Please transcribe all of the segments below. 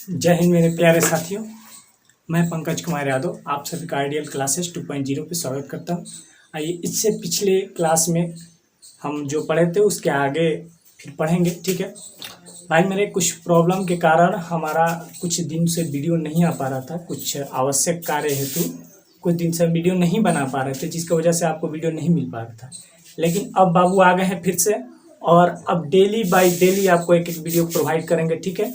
जय हिंद मेरे प्यारे साथियों, मैं पंकज कुमार यादव आप सभी का आइडियल क्लासेस 2.0 पे स्वागत करता हूँ। आइए इससे पिछले क्लास में हम जो पढ़े थे उसके आगे फिर पढ़ेंगे। ठीक है भाई, मेरे कुछ प्रॉब्लम के कारण हमारा कुछ दिन से वीडियो नहीं आ पा रहा था। कुछ आवश्यक कार्य हेतु कुछ दिन से वीडियो नहीं बना पा रहे थे, जिसकी वजह से आपको वीडियो नहीं मिल पा रहा था। लेकिन अब बाबू आ गए हैं फिर से, और अब डेली बाय डेली आपको एक एक वीडियो प्रोवाइड करेंगे। ठीक है,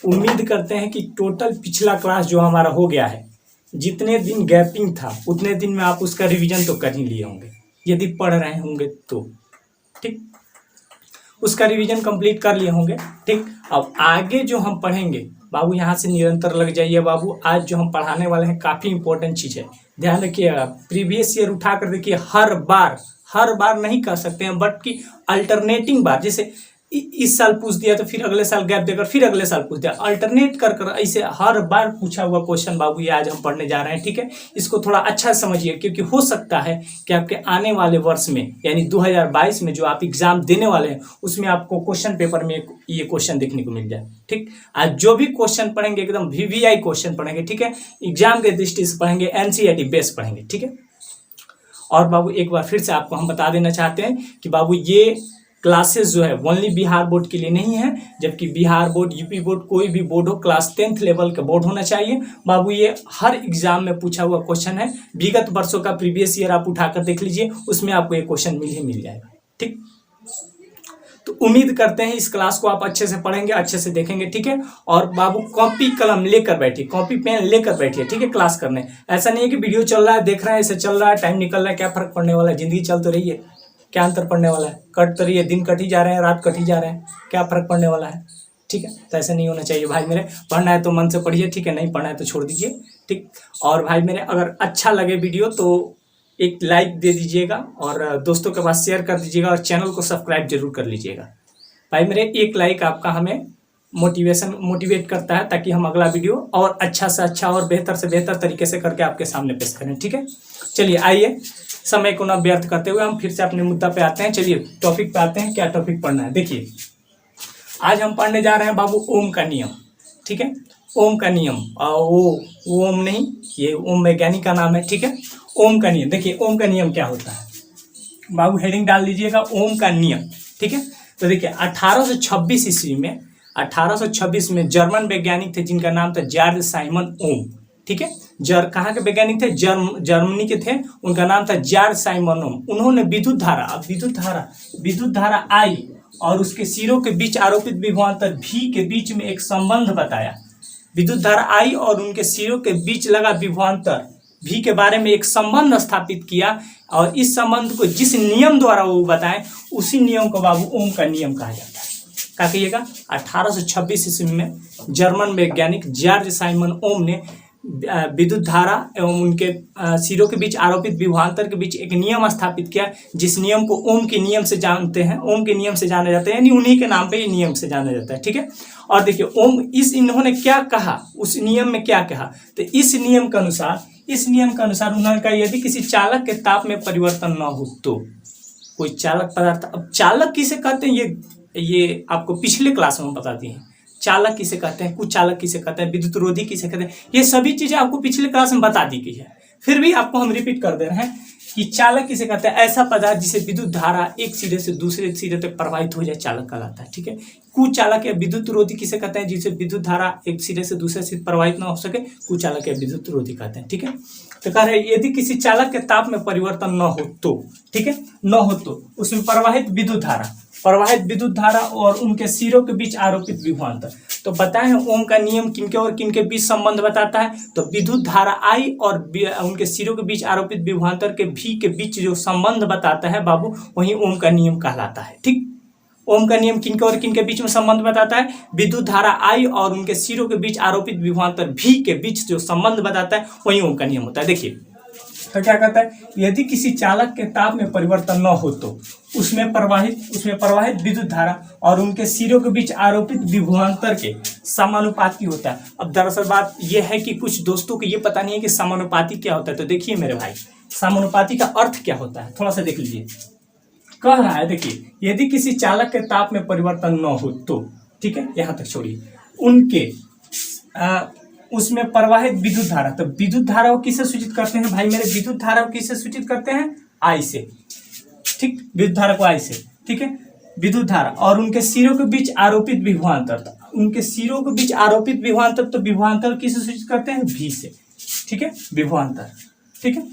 उम्मीद करते हैं कि टोटल पिछला क्लास जो हमारा हो गया है, जितने दिन गैपिंग था उतने दिन में आप उसका रिवीजन तो कर ही लिए होंगे, यदि पढ़ रहे होंगे तो। ठीक, उसका रिवीजन कंप्लीट कर लिए होंगे। ठीक, अब आगे जो हम पढ़ेंगे बाबू, यहाँ से निरंतर लग जाइए बाबू। आज जो हम पढ़ाने वाले हैं काफ़ी इंपॉर्टेंट चीज़ है, ध्यान रखिएगा। प्रीवियस ईयर उठा कर देखिए, हर बार नहीं कह सकते हैं, बट कि अल्टरनेटिंग बार, जैसे इस साल पूछ दिया तो फिर अगले साल गैप देकर फिर अगले साल पूछ दिया, अल्टरनेट कर कर ऐसे हर बार पूछा हुआ क्वेश्चन बाबू ये आज हम पढ़ने जा रहे हैं। ठीक है, इसको थोड़ा अच्छा समझिए, क्योंकि हो सकता है कि आपके आने वाले वर्ष में यानी 2022 में जो आप एग्जाम देने वाले हैं उसमें आपको क्वेश्चन पेपर में ये क्वेश्चन देखने को मिल जाए। ठीक, आज जो भी क्वेश्चन पढ़ेंगे एकदम VVI क्वेश्चन पढ़ेंगे। ठीक है, एग्जाम के दृष्टि से पढ़ेंगे, NCERT बेस पढ़ेंगे। ठीक है, और बाबू एक बार फिर से आपको हम बता देना चाहते हैं कि बाबू ये क्लासेस जो है ओनली बिहार बोर्ड के लिए नहीं है, जबकि बिहार बोर्ड, यूपी बोर्ड, कोई भी बोर्ड हो, क्लास 10th लेवल का बोर्ड होना चाहिए बाबू। ये हर एग्जाम में पूछा हुआ क्वेश्चन है। विगत वर्षों का प्रीवियस ईयर आप उठाकर देख लीजिए, उसमें आपको ये क्वेश्चन मिल जाएगा। ठीक, तो उम्मीद करते हैं इस क्लास को आप अच्छे से पढ़ेंगे, अच्छे से देखेंगे। ठीक है, और बाबू कॉपी कलम लेकर बैठिए, कॉपी पेन लेकर बैठिए। ठीक है, क्लास करने ऐसा नहीं है कि वीडियो चल रहा है, देख रहे हैं, ऐसे चल रहा है, टाइम निकल रहा है, क्या फर्क पड़ने वाला है, जिंदगी चल तो रही है, क्या अंतर पड़ने वाला है, कट तो रही है, दिन कट ही जा रहे हैं, रात कट ही जा रहे हैं, क्या फर्क पड़ने वाला है। ठीक है, तो ऐसा नहीं होना चाहिए भाई मेरे। पढ़ना है तो मन से पढ़िए, ठीक है, नहीं पढ़ना है तो छोड़ दीजिए। ठीक, और भाई मेरे अगर अच्छा लगे वीडियो तो एक लाइक दे दीजिएगा और दोस्तों के पास शेयर कर दीजिएगा, और चैनल को सब्सक्राइब जरूर कर लीजिएगा। भाई मेरे एक लाइक आपका हमें मोटिवेट करता है, ताकि हम अगला वीडियो और अच्छा से अच्छा और बेहतर से बेहतर तरीके से करके आपके सामने पेश करें। ठीक है, चलिए आइए, समय को ना व्यर्थ करते हुए हम फिर से अपने मुद्दा पे आते हैं। चलिए टॉपिक पे आते हैं, क्या टॉपिक पढ़ना है। देखिए आज हम पढ़ने जा रहे हैं बाबू ओम का नियम। ठीक है, ओम का नियम, वो ओम नहीं, ये ओम वैज्ञानिक का नाम है। ठीक है, ओम का नियम। देखिए ओम का नियम क्या होता है बाबू, हेडिंग डाल दीजिएगा ओम का नियम। ठीक है, तो देखिए 1826 ईस्वी में, 1826 में जर्मन वैज्ञानिक थे जिनका नाम था जॉर्ज साइमन ओम। ठीक है, कहाँ के वैज्ञानिक थे, जर्मनी के थे, उनका नाम था जॉर्ज साइमन ओम। उन्होंने विद्युत धारा आई और उसके सिरों के बीच आरोपित विभवांतर V के बीच में एक संबंध बताया। विद्युत धारा आई और उनके सिरों के बीच लगा विभवांतर V के बारे में एक संबंध स्थापित किया, और इस संबंध को जिस नियम द्वारा वो बताएं उसी नियम को बाबू ओम का नियम कहा जाता है। क्या कहिएगा, 1826 ईस्वी में जर्मन वैज्ञानिक जॉर्ज साइमन ओम ने विद्युत धारा एवं उनके सिरों के बीच आरोपित विभवांतर के बीच एक नियम स्थापित किया, जिस नियम को ओम के नियम से जानते हैं, ओम के नियम से जाने जाते हैं, यानी उन्हीं के नाम पे ये नियम से जाना जाता है। ठीक है, और देखिए ओम इन्होंने क्या कहा, उस नियम में क्या कहा, तो इस नियम के अनुसार उन्होंने कहा यदि किसी चालक के ताप में परिवर्तन न हो तो कोई चालक पदार्थ, अब चालक किसे कहते हैं ये आपको पिछले क्लास में बता दिए हैं। चालक किसे कहते हैं, कुछ चालक किसे कहते हैं, विद्युत रोधी किसे कहते हैं, ये सभी चीजें आपको पिछले क्लास में बता दी गई है। फिर भी आपको हम रिपीट कर दे रहे हैं कि चालक किसे कहते हैं, ऐसा पदार्थ जिसे विद्युत धारा एक सिरे से दूसरे सिरे तक प्रवाहित हो जाए, चालक कहलाता है। ठीक है, कुचालक या विद्युत रोधी किसे कहते हैं, जिसे विद्युत धारा एक सिरे से दूसरे सिरे प्रवाहित न हो सके, कुचालक या विद्युत रोधी कहते हैं। ठीक है, तो कह रहे यदि किसी चालक के ताप में परिवर्तन न हो तो, ठीक है, न हो तो उसमें प्रवाहित विद्युत धारा और उनके सिरों के बीच आरोपित विभवांतर। तो बताए हैं ओम का नियम किनके और किनके बीच संबंध बताता है, तो विद्युत धारा I और उनके सिरों के बीच आरोपित विभवांतर के V के बीच जो संबंध बताता है बाबू, वही ओम का नियम कहलाता है। ठीक, ओम का नियम किनके और किनके बीच में संबंध बताता है, विद्युत धारा I और उनके सिरों के बीच आरोपित विभवांतर V के बीच जो संबंध बताता है वही ओम का नियम होता है। देखिए तो क्या कहता है, यदि किसी चालक के ताप में परिवर्तन न हो तो उसमें प्रवाहित विद्युत धारा और उनके सिरों के बीच आरोपित विभवांतर के समानुपाती होता है। अब दरअसल बात यह है कि कुछ दोस्तों को ये पता नहीं है कि समानुपाती क्या होता है। तो देखिए मेरे भाई, समानुपाती का अर्थ क्या होता है, थोड़ा सा देख लीजिए। कह रहा है देखिए, यदि किसी चालक के ताप में परिवर्तन न हो तो, ठीक है, यहां तक छोड़िए, उनके उसमें प्रवाहित विद्युत धारा, तो विद्युत धारा को किससे सूचित करते हैं भाई मेरे? विद्युत धारा को किससे सूचित करते हैं? आई से, ठीक, विद्युत धारा को आई से, ठीक है, विद्युत धारा और उनके सिरों के बीच आरोपित विभवांतर, उनके सिरों के बीच आरोपित विभवांतर, तो विभवांतर किससे सूचित करते हैं? भी से, ठीक है, विभवांतर, ठीक है,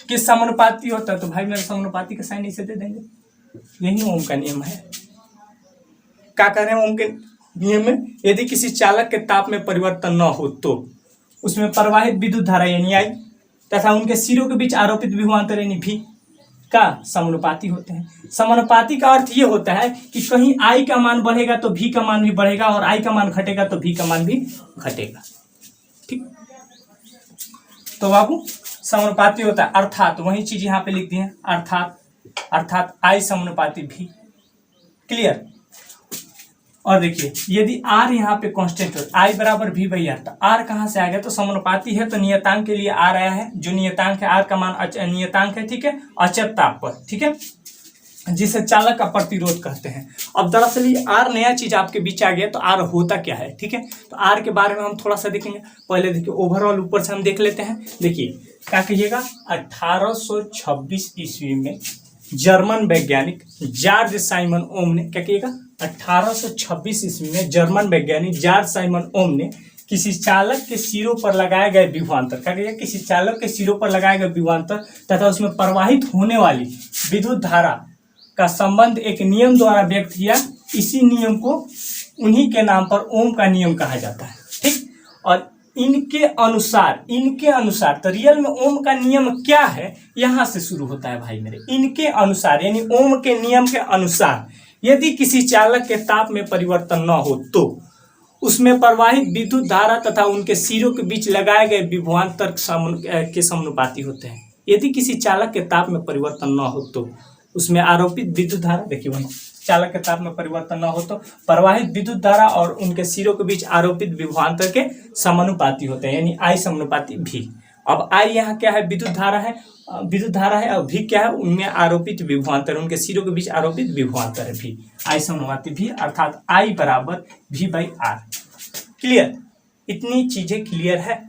किस समानुपाती होता है? तो भाई मेरे समानुपाती का साइन इसे दे देंगे, यही ओम का नियम है। क्या कह रहे हैं ओम के नियम में? यदि किसी चालक के ताप में परिवर्तन न हो तो उसमें प्रवाहित विद्युत धारा यानी आई तथा उनके सिरों के बीच आरोपित विभवांतर यानी भी का समानुपाती होते हैं। समानुपाती का अर्थ ये होता है कि कहीं आई का मान बढ़ेगा तो भी का मान भी बढ़ेगा, और आई का मान घटेगा तो भी का मान भी घटेगा, ठीक। तो बाबू समानुपाती होता है, अर्थात वही चीज यहाँ पे लिख दी है, अर्थात आई समानुपाती भी, क्लियर। और देखिए, यदि आर यहाँ पे कांस्टेंट हो, आई बराबर भी बाई आर, तो आर कहाँ से आ गया? तो समानुपाती है तो नियतांक के लिए आर आया है, जो नियतांक है आर का मान नियतांक है, ठीक है, अचर ताप पर, ठीक है, जिसे चालक का प्रतिरोध कहते हैं। अब दरअसल ये आर नया चीज आपके बीच आ गया, तो आर होता क्या है, ठीक है, तो आर के बारे में हम थोड़ा सा देखेंगे। पहले देखिए ओवरऑल ऊपर से हम देख लेते हैं। देखिए क्या कहिएगा, 1826 ईस्वी में जर्मन वैज्ञानिक जॉर्ज साइमन ओम ने, क्या कहिएगा, 1826 ईस्वी में जर्मन वैज्ञानिक जॉर्ज साइमन ओम ने किसी चालक के सिरों पर लगाए गए विभवांतर, क्या कहिएगा, किसी चालक के सिरों पर लगाए गए विभवांतर तथा उसमें प्रवाहित होने वाली विद्युत धारा का संबंध एक नियम द्वारा व्यक्त किया। इसी नियम को उन्हीं के नाम पर ओम का नियम कहा जाता है, ठीक। और इनके अनुसार तो रियल में ओम का नियम क्या है, यहां से शुरू होता है भाई मेरे। इनके अनुसार यानी ओम के नियम के अनुसार यदि किसी चालक के ताप में परिवर्तन न हो तो उसमें प्रवाहित विद्युत धारा तथा उनके सिरों के बीच लगाए गए विभवांतर के समानुपाती होते हैं। यदि किसी चालक के ताप में परिवर्तन न हो तो उसमें आरोपित विद्युत धारा, देखिए वही, चालक के ताप में परिवर्तन न हो तो प्रवाहित विद्युत धारा और उनके सिरों के बीच आरोपित विभवांतर के समानुपाती होते हैं, यानी आई समानुपाती भी। अब आई यहाँ क्या है, विद्युत धारा है, और भी क्या है, उनमें आरोपित विभवांतर, उनके सिरों के बीच आरोपित विभवांतर है भी, आई समानुपाती भी, अर्थात आई बराबर भी बाई आर। क्लियर, इतनी चीजें क्लियर है,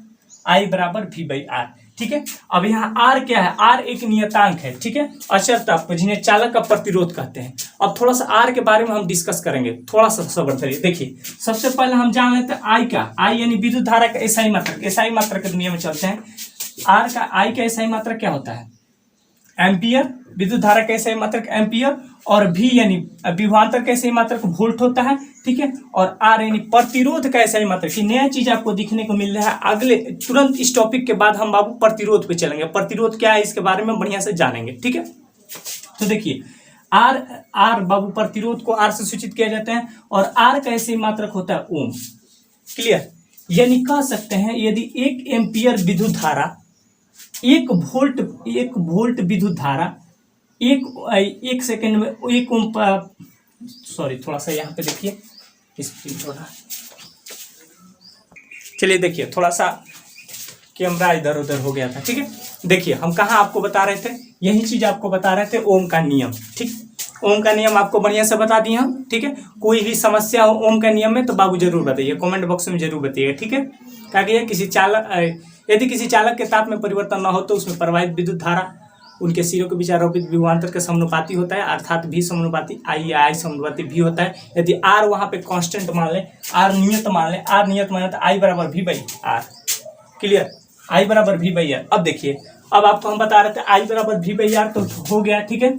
आई बराबर भी बाई आर, ठीक है। अब यहाँ आर क्या है, आर एक नियतांक है, ठीक है, अचर ताप जिन्हें चालक का प्रतिरोध कहते हैं। अब थोड़ा सा आर के बारे में हम डिस्कस करेंगे, थोड़ा सा सब्र करिए। देखिए सबसे पहले हम जान लेते हैं आई का, आई यानी विद्युत धारा का एसआई मात्रक, एसआई मात्रक के दुनिया में चलते हैं। आर का, आई का एसआई मात्रक क्या होता है, एम्पियर, विद्युत धारा का एसआई मात्रक एम्पियर, और भी यानी विभवांतर का एसआई मात्रक वोल्ट होता है, ठीक है, और आर यानी प्रतिरोध का एसआई मात्रक। नया चीज आपको दिखने को मिल रहा है। अगले तुरंत इस टॉपिक के बाद हम बाबू प्रतिरोध पे चलेंगे, प्रतिरोध क्या है इसके बारे में बढ़िया से जानेंगे, ठीक है। तो देखिए आर बाबू प्रतिरोध को आर से सूचित किया जाता है, और आर का एसआई मात्रक होता है ओम। क्लियर, यानी कह सकते हैं यदि 1 एम्पियर विद्युत धारा, 1 वोल्ट विद्युत धारा एक सेकेंड में 1 ओम, सॉरी थोड़ा सा यहाँ पे देखिए, चलिए देखिए थोड़ा सा कैमरा इधर उधर हो गया था, ठीक है। देखिए हम कहाँ आपको बता रहे थे, यही चीज आपको बता रहे थे, ओम का नियम, ठीक। ओम का नियम आपको बढ़िया से बता दिए हम, ठीक है। कोई भी समस्या हो ओम का नियम में तो बाबू जरूर बताइए, कमेंट बॉक्स में जरूर बताइएगा, ठीक है। क्या कहिए, यदि किसी चालक के ताप में परिवर्तन न हो तो उसमें प्रवाहित विद्युत धारा उनके सिरों के बीच आरोपित विभवांतर के समानुपाती होता है, अर्थात भी समानुपाती, आई समानुपाती भी होता है। यदि आर वहां पे कांस्टेंट मान ले, आर नियत मान ले तो आई बराबर भी बाई आर। क्लियर, आई बराबर भी बाई आर। अब देखिए, अब आपको हम बता रहे थे आई बराबर भी बाई आर तो हो गया, ठीक है,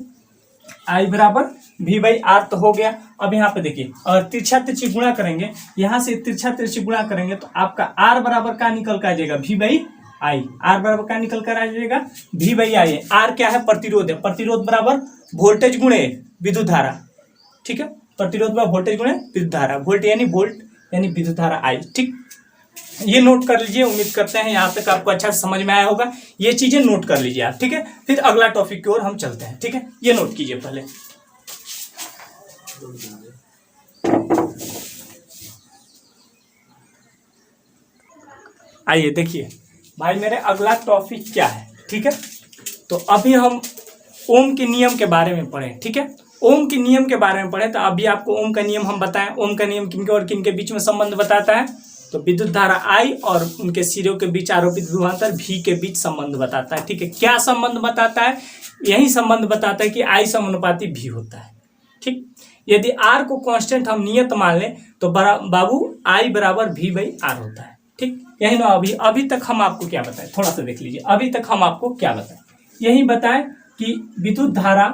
आई बराबर भी बाई आर तो हो गया। अब यहाँ पे देखिए, और तिरछा तिरछी गुणा करेंगे, यहाँ से तिरछा तिरछी गुणा करेंगे तो आपका आर बराबर का निकल कर आ जाएगा भी बाई आई, आर बराबर का निकल कर आ जाएगा भी बाई आई। आर क्या है, प्रतिरोध है, प्रतिरोध बराबर वोल्टेज गुणे विद्युत धारा, ठीक है, प्रतिरोध बराबर वोल्टेज गुणे विद्युत धारा, वोल्ट यानी विद्युत धारा आई, ठीक। ये नोट कर लीजिए, उम्मीद करते हैं यहाँ तक आपको अच्छा समझ में आया होगा। ये चीजें नोट कर लीजिए आप, ठीक है। फिर अगला टॉपिक की ओर हम चलते हैं, ठीक है, ये नोट कीजिए पहले। आइए देखिए भाई मेरे, अगला टॉपिक क्या है, ठीक है। तो अभी हम ओम के नियम के बारे में पढ़े, ठीक है। ओम के नियम के बारे में पढ़े तो अभी आपको ओम का नियम हम बताएं। ओम का नियम किनके और किनके बीच में संबंध बताता है? तो विद्युत धारा I और उनके सिरों के बीच आरोपित विभवांतर V के बीच संबंध बताता है, ठीक है। क्या संबंध बताता है? यही संबंध बताता है कि I समानुपाती V होता है, ठीक। यदि R को कांस्टेंट हम नियत मान लें तो बाबू I बराबर V/R होता है, ठीक। यही ना अभी तक हम आपको क्या बताएं, थोड़ा सा देख लीजिए। अभी तक हम आपको क्या बताएं, यही बताएं कि विद्युत धारा,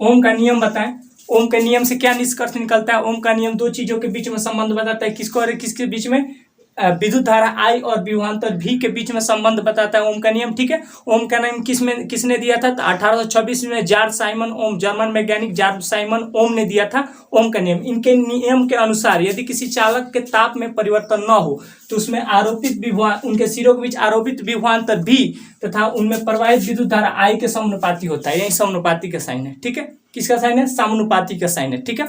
ओम का नियम बताएं। ओम के नियम से क्या निष्कर्ष निकलता है? ओम का नियम दो चीजों के बीच में संबंध बताता है, किसको और किसके बीच में? विद्युत धारा I और विभवांतर V के बीच में संबंध बताता है ओम का नियम, ठीक है। ओम का नियम किसने दिया था? तो 1826 में जॉर्ज साइमन ओम, जर्मन वैज्ञानिक जॉर्ज साइमन ओम ने दिया था ओम का नियम। इनके नियम के अनुसार यदि किसी चालक के ताप में परिवर्तन न हो तो उसमें आरोपित विभवांतर, उनके सिरों के बीच आरोपित विभवांतर V तथा उनमें प्रवाहित विद्युत धारा I के समानुपाती होता है। यही समानुपाती का साइन है, ठीक है। किसका साइन है? समानुपाती का साइन है, ठीक है।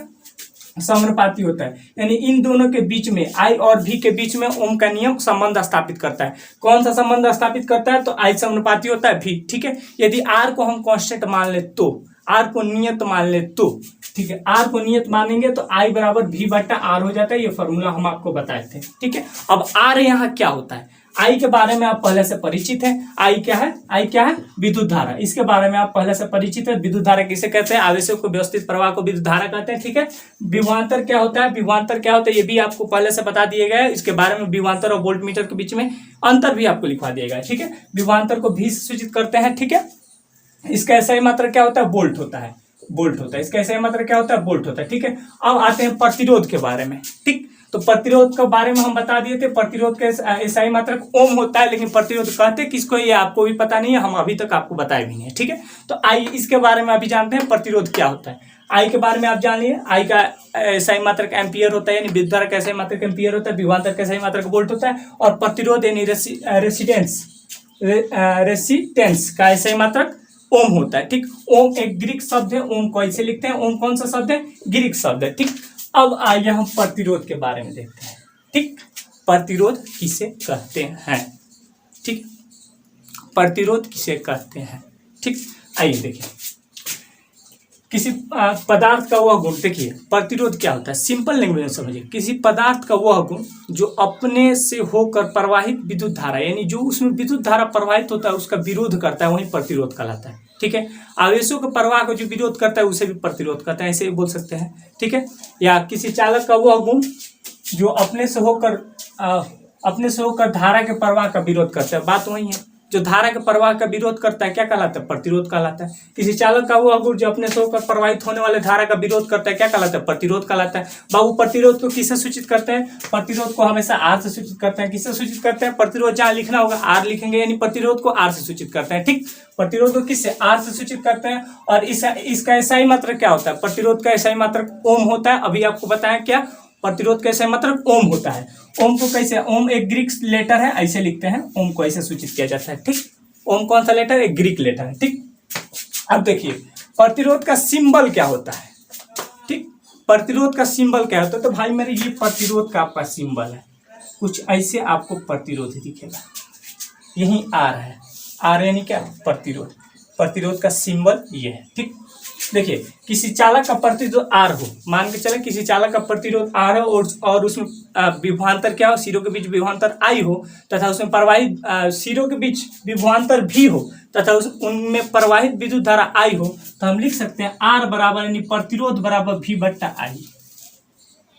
समानुपाती होता है, यानी इन दोनों के बीच में I और V के बीच में ओम का नियम संबंध स्थापित करता है। कौन सा संबंध स्थापित करता है? तो I समानुपाती होता है V, ठीक है। यदि R को हम कांस्टेंट मान ले तो, R को नियत मान ले तो, ठीक है, R को नियत मानेंगे तो I बराबर V/R हो जाता है। ये फॉर्मूला हम आपको बताए थे, ठीक है। अब R यहाँ क्या होता है? I के बारे में आप पहले से परिचित हैं। I क्या है? I क्या है? विद्युत धारा। इसके बारे में आप पहले से परिचित है। विद्युत धारा किसे कहते हैं? आवेशों को व्यवस्थित प्रवाह को विद्युत धारा कहते हैं, ठीक है। विभवांतर क्या होता है? विभवांतर क्या होता है ये भी आपको पहले से बता दिए गए। इसके बारे में विभवांतर और वोल्टमीटर के बीच में अंतर भी आपको लिखवा दिया गया, ठीक है। विभवांतर को V से सूचित करते हैं, ठीक है। इसका ऐसा ही मात्रा क्या होता है? वोल्ट होता है, वोल्ट होता है। इसका ऐसा ही मात्रा क्या होता है? वोल्ट होता है, ठीक है। अब आते हैं प्रतिरोध के बारे में, ठीक। तो प्रतिरोध के बारे में हम बता दिए थे। प्रतिरोध का ऐसा ही मात्रक ओम होता है, लेकिन प्रतिरोध कहते किसको ये आपको भी पता नहीं है, हम अभी तक आपको बताए भी नहीं है, ठीक है। तो आई इसके बारे में अभी जानते हैं प्रतिरोध क्या होता है। आई के बारे में आप जान लिए। आई का ऐसा ही मात्रक एम्पियर होता है, यानी विद्युत धारा कैसा ही मात्रक एम्पियर होता है, विभवांतर कैसा ही मात्रक वोल्ट होता है, और प्रतिरोध यानी रेसिस्टेंस का ऐसा ही मात्रक ओम होता है, ठीक। ओम एक ग्रीक शब्द है। ओम को ऐसे लिखते हैं। ओम कौन सा शब्द है? ग्रीक शब्द है, ठीक। अब आइए हम प्रतिरोध के बारे में देखते हैं, ठीक। प्रतिरोध किसे कहते हैं, ठीक। प्रतिरोध किसे कहते हैं, ठीक। आइए देखिए, किसी पदार्थ का वह गुण, देखिए प्रतिरोध क्या होता है, सिंपल लैंग्वेज में समझिए। किसी पदार्थ का वह गुण जो अपने से होकर प्रवाहित विद्युत धारा, यानी जो उसमें विद्युत धारा प्रवाहित होता है उसका विरोध करता है, वही प्रतिरोध कहलाता है, ठीक है। आवेशों के प्रवाह को जो विरोध करता है उसे भी प्रतिरोध करता है, ऐसे बोल सकते हैं, ठीक है। या किसी चालक का वह गुण जो अपने से होकर धारा के प्रवाह का विरोध करता है, बात वही है। जो धारा के प्रवाह का विरोध करता है क्या कहलाता है? प्रतिरोध कहलाता है। किसी चालक का वह गुण जो अपने से होकर प्रवाहित होने वाले धारा का विरोध करता है क्या कहलाता है? प्रतिरोध कहलाता है। बाबू प्रतिरोध को किससे सूचित करते हैं? प्रतिरोध को हमेशा R से सूचित करते हैं। किससे सूचित करते हैं? प्रतिरोध जहां लिखना होगा R लिखेंगे, यानी प्रतिरोध को R से सूचित करते हैं, ठीक। प्रतिरोध को किससे? R से सूचित करते हैं। और इसका ऐसा ही मात्रक क्या होता है? प्रतिरोध का ऐसा ही मात्रक ओम होता है। अभी आपको बताया क्या प्रतिरोध कैसे मात्रक ओम होता है। ओम को कैसे? ओम एक ग्रीक लेटर है, ऐसे लिखते हैं। ओम को ऐसे सूचित किया जाता है, ठीक। ओम कौन सा लेटर? एक ग्रीक लेटर है, ठीक। अब देखिए प्रतिरोध का सिंबल क्या होता है, ठीक। प्रतिरोध का सिंबल क्या होता है? तो भाई मेरे ये प्रतिरोध का आपका सिंबल है, कुछ ऐसे आपको प्रतिरोध दिखेगा। यही R है, R यानी क्या? प्रतिरोध। प्रतिरोध का सिंबल ये है, ठीक। देखिए किसी चालक का प्रतिरोध R हो, मान के चले किसी चालक का प्रतिरोध R हो और उसमें विभवांतर क्या हो? सिरों के बीच विभवांतर I हो तथा उसमें प्रवाहित सिरों के बीच विभवांतर V हो तथा उनमें प्रवाहित विद्युत धारा I हो, तो हम लिख सकते हैं R बराबर यानी प्रतिरोध बराबर V/I।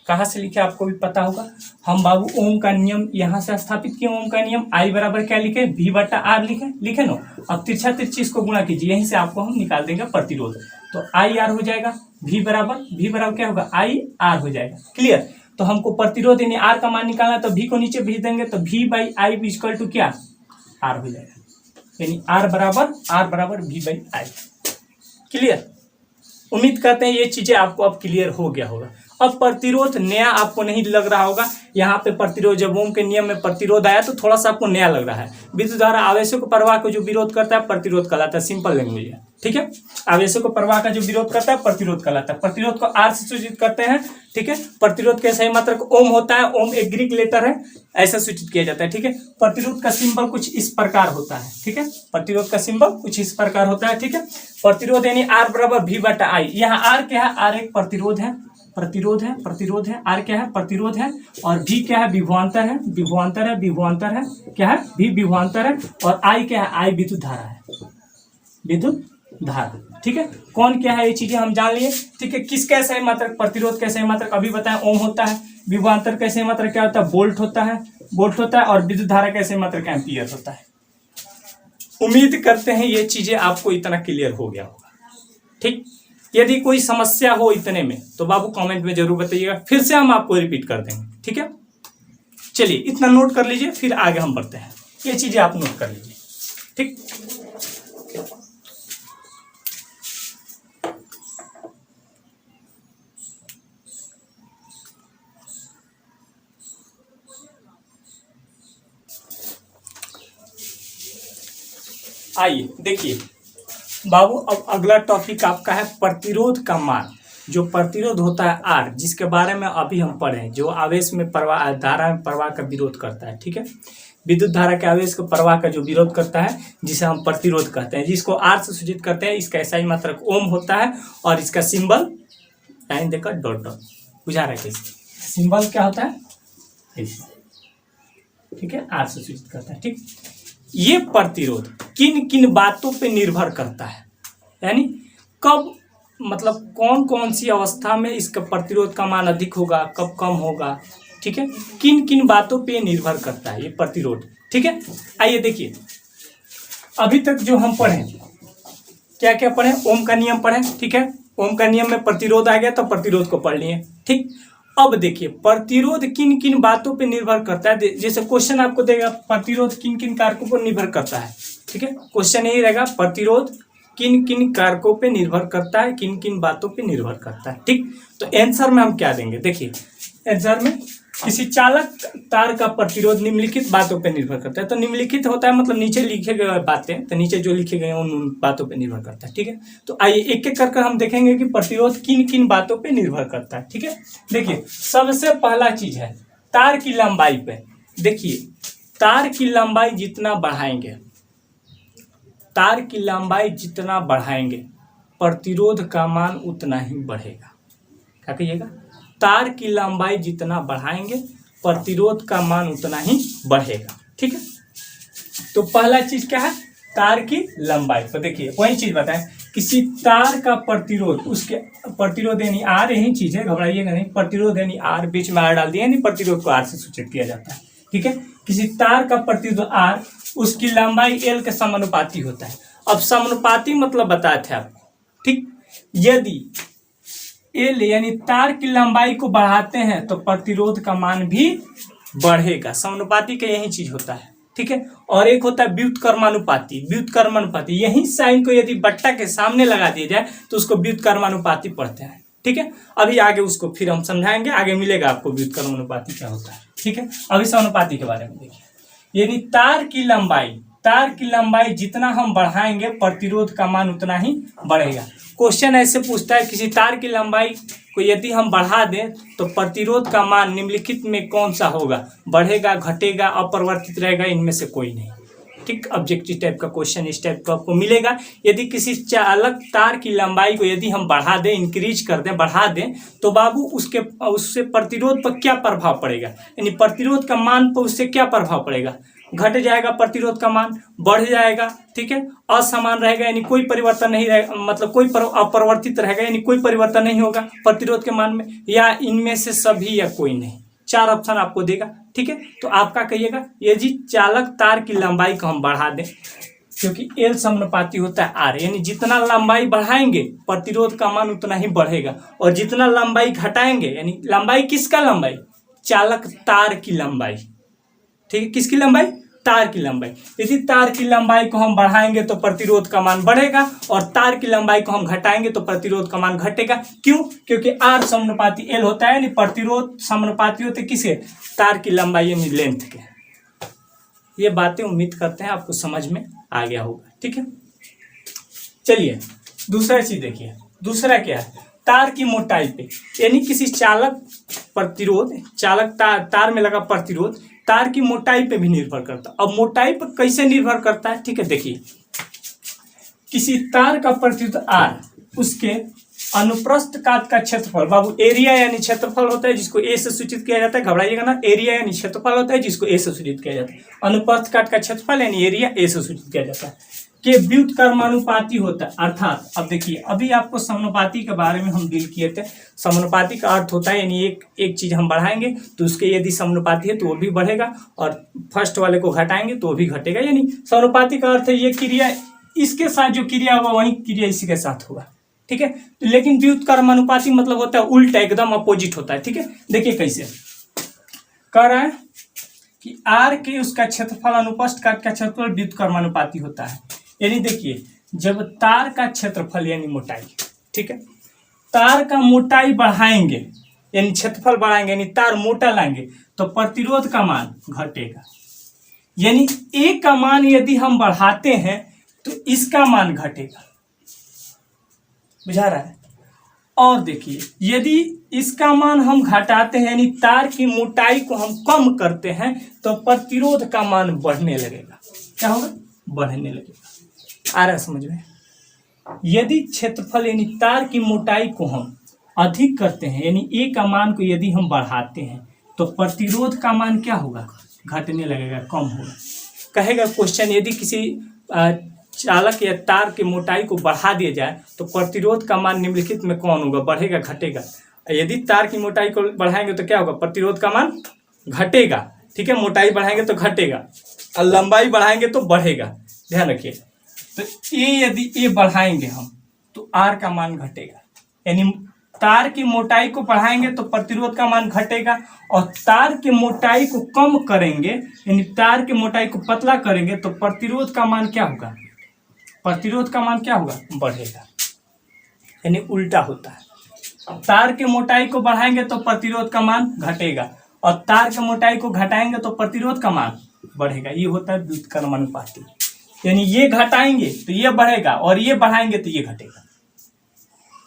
कहाँ से लिखे आपको भी पता होगा। हम बाबू ओम का नियम यहाँ से स्थापित किए। ओम का नियम I बराबर क्या लिखे? V/R लिखे ना। अब तिरछा तिरछी इसको गुणा कीजिए, यहीं से आपको हम निकाल देंगे प्रतिरोध। तो IR हो जाएगा। V बराबर क्या होगा? IR हो जाएगा। क्लियर। तो हमको प्रतिरोध यानी R का मान निकालना, तो V को नीचे भेज देंगे तो V/I इक्वल टू क्या? R हो जाएगा, यानी R बराबर V/I। क्लियर। उम्मीद करते हैं ये चीजें आपको अब क्लियर हो गया होगा। अब प्रतिरोध नया आपको नहीं लग रहा होगा। यहाँ पे प्रतिरोध, जब ओम के नियम में प्रतिरोध आया तो थोड़ा सा आपको नया लग रहा है। विद्युत धारा आवेशों के प्रवाह को जो विरोध करता है प्रतिरोध कहलाता है, सिंपल लैंग्वेज है, ठीक है। आवेशों को प्रवाह का जो विरोध करता है प्रतिरोध कहलाता है। प्रतिरोध को आर से सूचित करते हैं, ठीक है। प्रतिरोध के सही मात्रक ओम होता है, ओम एक ग्रीक लेटर है, ऐसा सूचित किया जाता है, ठीक है। प्रतिरोध का सिंबल कुछ इस प्रकार होता है, ठीक है। प्रतिरोध का सिंबल कुछ इस प्रकार होता है, ठीक है। प्रतिरोध यानी आर बराबर वी बटा आई। यहाँ आर क्या है, आर एक प्रतिरोध है, प्रतिरोध है। आर क्या है, प्रतिरोध है। और भी क्या है, विभवांतर है, विभवांतर है, क्या है, भी विभवांतर है। और आई क्या है, आई विद्युत धारा है, विद्युत धारा, ठीक है। कौन क्या है ये चीजें हम जान लिए, ठीक है। किसका सही मात्रक, प्रतिरोध का सही मात्रक अभी बताएं ओम होता है। विभवांतर का सही मात्रक क्या होता है, वोल्ट होता है। और विद्युत धारा का सही मात्रक एम्पीयर होता है। उम्मीद करते हैं ये चीजें आपको इतना क्लियर हो गया होगा, ठीक। यदि कोई समस्या हो इतने में तो बाबू कमेंट में जरूर बताइएगा, फिर से हम आपको रिपीट कर देंगे, ठीक है। चलिए इतना नोट कर लीजिए, फिर आगे हम बढ़ते हैं। ये चीजें आप नोट कर लीजिए, ठीक। आइए देखिए बाबू, अब अगला टॉपिक आपका है प्रतिरोध का मान। जो प्रतिरोध होता है आर, जिसके बारे में अभी हम पढ़े, जो आवेश में प्रवाह, धारा में प्रवाह का विरोध करता है, ठीक है। विद्युत धारा के आवेश के प्रवाह का जो विरोध करता है, जिसे हम प्रतिरोध कहते हैं, जिसको आर से सूचित करते हैं। इसका SI मात्रक ओम होता है और इसका सिंबल लाइन देकर डॉट डॉट, बुझा रहे कैसे, सिंबल क्या होता है, ठीक है, आर से सूचित करता है, ठीक। ये प्रतिरोध किन किन बातों पे निर्भर करता है, यानी कब, मतलब कौन कौन सी अवस्था में इसका प्रतिरोध का मान अधिक होगा, कब कम होगा, ठीक है। किन किन बातों पे निर्भर करता है ये प्रतिरोध, ठीक है। आइए देखिए, अभी तक जो हम पढ़े, क्या क्या पढ़े, ओम का नियम पढ़े, ठीक है। ओम का नियम में प्रतिरोध आ गया तो प्रतिरोध को पढ़ लिए, ठीक। अब देखिए प्रतिरोध किन किन बातों पे निर्भर करता है। जैसे क्वेश्चन आपको देगा प्रतिरोध किन किन कारकों पर निर्भर करता है, ठीक है। क्वेश्चन यही रहेगा, प्रतिरोध किन किन कारकों पे निर्भर करता है, किन किन बातों पे निर्भर करता है, ठीक। तो आंसर में हम क्या देंगे, देखिए आंसर में किसी चालक तार का प्रतिरोध निम्नलिखित बातों पे निर्भर करता है। तो निम्नलिखित होता है मतलब नीचे लिखे गए बातें, तो नीचे जो लिखे गए उन बातों पे निर्भर करता है, ठीक है। तो आइए एक एक कर हम देखेंगे कि प्रतिरोध किन किन बातों पे निर्भर करता है, ठीक है। देखिए सबसे पहला चीज है तार की लंबाई पे। देखिए तार की लंबाई जितना बढ़ाएंगे, तार की लंबाई जितना बढ़ाएंगे प्रतिरोध का मान उतना ही बढ़ेगा। क्या कहिएगा, तार की लंबाई जितना बढ़ाएंगे प्रतिरोध का मान उतना ही बढ़ेगा, ठीक है। तो पहला चीज क्या है, तार की लंबाई। तो देखिए वही चीज बताएं, किसी तार का प्रतिरोध, उसके प्रतिरोध यानी आर, यही चीज है, घबराइएगा नहीं। प्रतिरोध यानी आर, बीच में आर डाल दिया, यानी प्रतिरोध को आर से सूचित किया जाता है, ठीक है। किसी तार का प्रतिरोध आर, उसकी लंबाई एल के समानुपाती होता है। अब समानुपाती मतलब बताए थे आपको, ठीक। यदि एल यानी तार की लंबाई को बढ़ाते हैं तो प्रतिरोध का मान भी बढ़ेगा। समानुपाती का यही चीज होता है, ठीक है। और एक होता है व्युत्क्रमानुपाती। व्युत्क्रमानुपाती, यही साइन को यदि बट्टा के सामने लगा दिया जाए तो उसको व्युत्क्रमानुपाती पढ़ते हैं, ठीक है। अभी आगे उसको फिर हम समझाएंगे, आगे मिलेगा आपको व्युत्क्रमानुपाती क्या होता है, ठीक है। अभी समानुपाती के बारे में देखिए, यानी तार की लंबाई जितना हम बढ़ाएंगे प्रतिरोध का मान उतना ही बढ़ेगा। क्वेश्चन ऐसे पूछता है, किसी तार की लंबाई को यदि हम बढ़ा दें तो प्रतिरोध का मान निम्नलिखित में कौन सा होगा, बढ़ेगा, घटेगा, अपरिवर्तित रहेगा, इनमें से कोई नहीं, ठीक। ऑब्जेक्टिव टाइप का क्वेश्चन इस टाइप का आपको मिलेगा। यदि किसी चालक तार की लंबाई को यदि हम बढ़ा दें, इंक्रीज कर दें, बढ़ा दें, तो बाबू उससे प्रतिरोध पर क्या प्रभाव पड़ेगा, यानी प्रतिरोध का मान पर उससे क्या प्रभाव पड़ेगा, घट जाएगा प्रतिरोध का मान, बढ़ जाएगा, ठीक है। असमान रहेगा यानी कोई परिवर्तन नहीं रहेगा, मतलब कोई अपरिवर्तित रहेगा यानी कोई परिवर्तन नहीं होगा प्रतिरोध के मान में, या इनमें से सभी या कोई नहीं। चार ऑप्शन आपको देगा, ठीक है। तो आपका कहिएगा यदि चालक तार की लंबाई को हम बढ़ा दें, क्योंकि एल समानुपाती होता है आर, यानी जितना लंबाई बढ़ाएंगे प्रतिरोध का मान उतना ही बढ़ेगा, और जितना लंबाई घटाएंगे, यानी लंबाई किसका लंबाई, चालक तार की लंबाई, ठीक है। किसकी लंबाई, तार की लंबाई। यदि तार की लंबाई को हम बढ़ाएंगे तो प्रतिरोध का मान बढ़ेगा, और तार की लंबाई को हम घटाएंगे तो प्रतिरोध का मान घटेगा। क्यों, क्योंकि आर समानुपाती एल होता है, यानी प्रतिरोध समानुपाती होते किसे, तार की लंबाई यानी लेंथ के। ये बातें उम्मीद करते हैं आपको समझ में आ गया होगा, ठीक है। चलिए दूसरा चीज देखिए, दूसरा क्या है, तार की मोटाई पे, यानी किसी चालक प्रतिरोध, चालक तार में लगा प्रतिरोध तार की मोटाई पे भी निर्भर करता है। अब मोटाई पर कैसे निर्भर करता है, ठीक है, देखिए किसी तार का प्रतिरोध आर, उसके अनुप्रस्थ काट का क्षेत्रफल, बाबू एरिया यानी क्षेत्रफल होता है जिसको ए से सूचित किया जाता है, घबराइएगा ना, एरिया यानी क्षेत्रफल होता है जिसको ए से सूचित किया जाता है, अनुप्रस्थ काट का क्षेत्रफल यानी एरिया ए से सूचित किया जाता है, के व्युत्क्रमानुपाती होता है। अर्थात अब देखिए, अभी आपको समानुपाती के बारे में हम डील किए थे। समानुपाती का अर्थ होता है यानी एक चीज हम बढ़ाएंगे तो उसके यदि समानुपाती है तो वो भी बढ़ेगा, और फर्स्ट वाले को घटाएंगे तो वो भी घटेगा। यानी समानुपाती का अर्थ है ये क्रिया इसके साथ जो क्रिया होगा वही क्रिया इसी के साथ होगा, ठीक है। लेकिन व्युत्क्रमानुपाती मतलब होता है उल्टा, एकदम अपोजिट होता है, ठीक है। देखिए कैसे कह रहा है कि आर के उसका क्षेत्रफल अनुप्रस्थ काट का क्षेत्रफल व्युत्क्रमानुपाती होता है। यानी देखिए, जब तार का क्षेत्रफल यानी मोटाई, ठीक है, तार का मोटाई बढ़ाएंगे यानी क्षेत्रफल बढ़ाएंगे यानी तार मोटा लाएंगे तो प्रतिरोध का मान घटेगा। यानी ए का मान यदि हम बढ़ाते हैं तो इसका मान घटेगा, बुझा रहा है। और देखिए, यदि इसका मान हम घटाते हैं यानी तार की मोटाई को हम कम करते हैं तो प्रतिरोध का मान बढ़ने लगेगा। क्या होगा? बढ़ने लगेगा। आ रहा है समझ में? यदि क्षेत्रफल यानी तार की मोटाई को हम अधिक करते हैं यानी ए का मान को यदि हम बढ़ाते हैं तो प्रतिरोध का मान क्या होगा? घटने लगेगा, कम होगा। कहेगा क्वेश्चन, यदि किसी चालक या तार की मोटाई को बढ़ा दिया जाए तो प्रतिरोध का मान निम्नलिखित में कौन होगा? बढ़ेगा, घटेगा? यदि तार की मोटाई को बढ़ाएंगे तो क्या होगा? प्रतिरोध का मान घटेगा, ठीक है। मोटाई बढ़ाएंगे तो घटेगा और लंबाई बढ़ाएंगे तो बढ़ेगा, ध्यान रखिए। तो यदि ये बढ़ाएंगे हम तो आर का मान घटेगा, यानी तार की मोटाई को बढ़ाएंगे तो प्रतिरोध का मान घटेगा, और तार की मोटाई को कम करेंगे यानी तार की मोटाई को पतला करेंगे तो प्रतिरोध का मान क्या होगा? प्रतिरोध का मान क्या होगा? बढ़ेगा, यानी उल्टा होता है। तार की मोटाई को बढ़ाएंगे तो प्रतिरोध का मान घटेगा, और तार की मोटाई को घटाएंगे तो प्रतिरोध का मान बढ़ेगा। ये होता है व्युत्क्रमानुपाती। यानी ये घटाएंगे तो ये बढ़ेगा और ये बढ़ाएंगे तो ये घटेगा।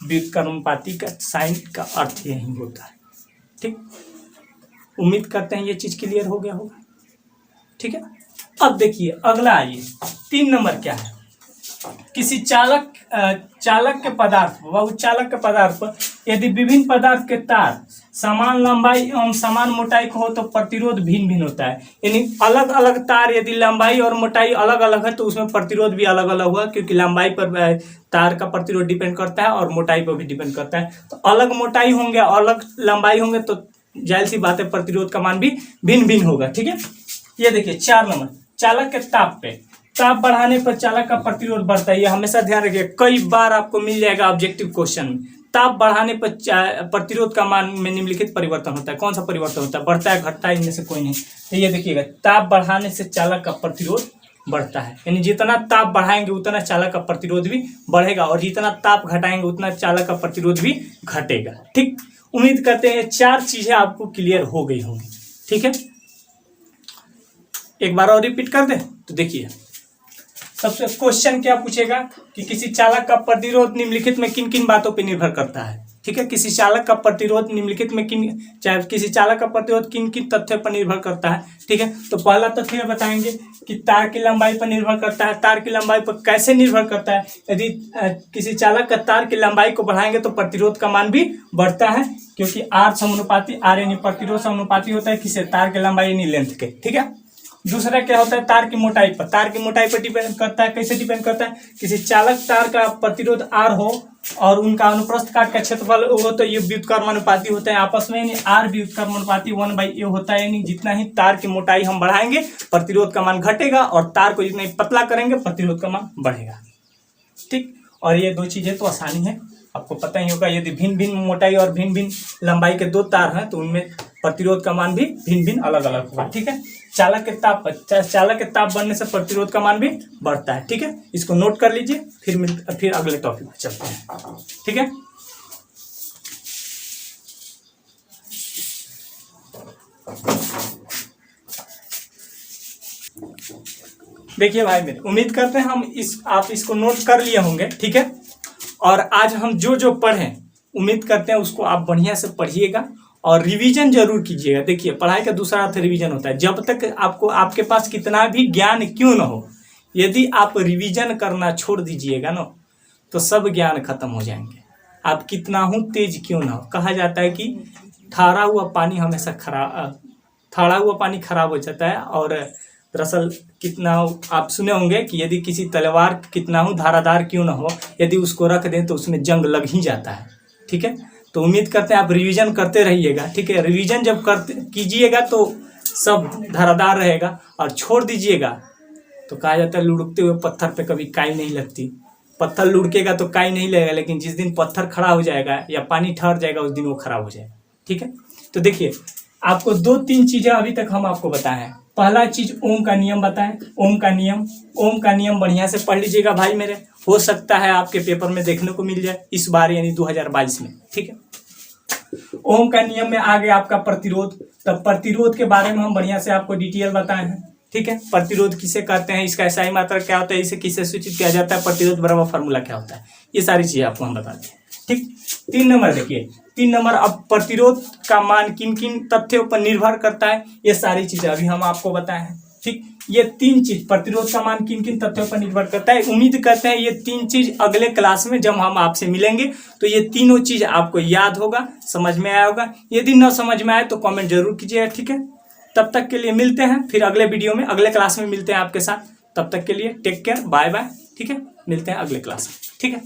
व्युत्क्रमानुपाती का साइन का अर्थ यही होता है, ठीक। उम्मीद करते हैं ये चीज क्लियर हो गया होगा, ठीक है। अब देखिए अगला आइए, 3 नंबर क्या है? किसी चालक के पदार्थ व चालक के पदार्थ पर यदि विभिन्न पदार्थ के तार समान लंबाई एवं समान मोटाई को हो तो प्रतिरोध भिन्न भिन्न होता है। यानी अलग अलग तार यदि लंबाई और मोटाई अलग अलग है तो उसमें प्रतिरोध भी अलग अलग हुआ, क्योंकि लंबाई पर तार का प्रतिरोध डिपेंड करता है और मोटाई पर भी डिपेंड करता है। तो अलग मोटाई होंगे, अलग लंबाई होंगे तो जाहिर सी बात है प्रतिरोध का मान भी भिन्न भिन्न होगा, ठीक है। ये देखिए 4 नंबर, चालक के ताप पे, ताप बढ़ाने पर चालक का प्रतिरोध बढ़ता है। ये हमेशा ध्यान रखिए, कई बार आपको मिल जाएगा ऑब्जेक्टिव क्वेश्चन में। ताप बढ़ाने पर प्रतिरोध का मान में निम्नलिखित परिवर्तन होता है। कौन सा परिवर्तन होता है? बढ़ता है, घटता है? इनमें से कोई नहीं। तो ये देखिएगा, ताप बढ़ाने से चालक का प्रतिरोध बढ़ता है, यानी जितना ताप बढ़ाएंगे उतना चालक का प्रतिरोध भी बढ़ेगा, और जितना ताप घटाएंगे उतना चालक का प्रतिरोध भी घटेगा, ठीक। उम्मीद करते हैं 4 चीजें आपको क्लियर हो गई होंगी, ठीक है। एक बार और रिपीट कर दें तो देखिए, सबसे क्वेश्चन क्या पूछेगा कि किसी चालक का प्रतिरोध निम्नलिखित में किन किन बातों पर निर्भर करता है, ठीक है। किसी चालक का प्रतिरोध निम्नलिखित में किसी चालक का प्रतिरोध किन किन तथ्यों पर निर्भर करता है, ठीक है। तो पहला तथ्य बताएंगे कि तार की लंबाई पर निर्भर करता है। तार की लंबाई पर कैसे निर्भर करता है? यदि किसी चालक का तार की लंबाई को बढ़ाएंगे तो प्रतिरोध का मान भी बढ़ता है, क्योंकि आर समानुपाती, आर यानी प्रतिरोध समानुपाती होता है किसे? तार की लंबाई यानी लेंथ के, ठीक है। दूसरा क्या होता है? तार की मोटाई पर। तार की मोटाई पर डिपेंड करता है। कैसे डिपेंड करता है? किसी चालक तार का प्रतिरोध आर हो और उनका अनुप्रस्थ काट का क्षेत्रफल हो तो ये व्युत्क्रमानुपाती होता है आपस में, यानी आर व्युत्क्रमानुपाती 1/a होता है। यानी जितना ही तार की मोटाई हम बढ़ाएंगे प्रतिरोध का मान घटेगा, और तार को जितना ही पतला करेंगे प्रतिरोध का मान बढ़ेगा, ठीक। और ये 2 चीजें तो आसानी है, आपको पता ही होगा। यदि भिन्न भिन्न मोटाई और भिन्न भिन्न लंबाई के 2 तार हैं तो उनमें प्रतिरोध का मान भी भिन्न भिन्न अलग अलग होगा, ठीक है। चालक के ताप बढ़ने से प्रतिरोध का मान भी बढ़ता है, ठीक है। इसको नोट कर लीजिए, फिर अगले टॉपिक पे चलते हैं, ठीक है। देखिए भाई मेरे, उम्मीद करते हैं आप इसको नोट कर लिए होंगे, ठीक है। और आज हम जो जो पढ़ें, उम्मीद करते हैं उसको आप बढ़िया से पढ़िएगा और रिवीजन जरूर कीजिएगा। देखिए, पढ़ाई का दूसरा अर्थ रिवीजन होता है। जब तक आपके पास कितना भी ज्ञान क्यों न हो, यदि आप रिवीजन करना छोड़ दीजिएगा ना, तो सब ज्ञान खत्म हो जाएंगे। आप कितना हूँ तेज क्यों ना हो। कहा जाता है कि ठाड़ा हुआ पानी हमेशा खराब हो जाता है। और दरअसल कितना आप सुने होंगे कि यदि किसी तलवार कितना हो धारादार क्यों ना हो, यदि उसको रख दें तो उसमें जंग लग ही जाता है, ठीक है। तो उम्मीद करते हैं आप रिवीजन करते रहिएगा, ठीक है। रिवीजन जब कीजिएगा तो सब धारादार रहेगा, और छोड़ दीजिएगा तो कहा जाता है लुढ़कते हुए पत्थर पे कभी काई नहीं लगती। पत्थर लुढ़केगा तो काई नहीं लगेगा, लेकिन जिस दिन पत्थर खड़ा हो जाएगा या पानी ठहर जाएगा उस दिन वो खराब हो जाएगा, ठीक है। तो देखिए, आपको 2-3 चीजें अभी तक हम आपको बताए हैं। पहला चीज ओम का नियम बताएं। ओम का नियम बढ़िया से पढ़ लीजिएगा भाई मेरे, हो सकता है आपके पेपर में देखने को मिल जाए इस बार, यानी 2022 में, ठीक है। ओम का नियम में आ गया आपका प्रतिरोध। तब प्रतिरोध के बारे में हम बढ़िया से आपको डिटेल बताए हैं, ठीक है। प्रतिरोध किसे कहते हैं, इसका SI मात्रा क्या होता है, इसे किसे सूचित किया जाता है, प्रतिरोध बराबर फार्मूला क्या होता है, ये सारी चीजें आपको हम बताते हैं, ठीक। 3 नंबर देखिए, 3 नंबर, अब प्रतिरोध का मान किन किन तथ्यों पर निर्भर करता है, ये सारी चीजें अभी हम आपको बताए हैं, ठीक। ये 3 चीज, प्रतिरोध का मान किन किन तथ्यों पर निर्भर करता है, उम्मीद करते हैं ये 3 चीज अगले क्लास में जब हम आपसे मिलेंगे तो ये तीनों चीज आपको याद होगा, समझ में आया होगा। यदि न समझ में आए तो कमेंट जरूर कीजिएगा, ठीक है। तब तक के लिए मिलते हैं फिर अगले वीडियो में, अगले क्लास में मिलते हैं आपके साथ। तब तक के लिए टेक केयर, बाय बाय, ठीक है। मिलते हैं अगले क्लास में, ठीक है।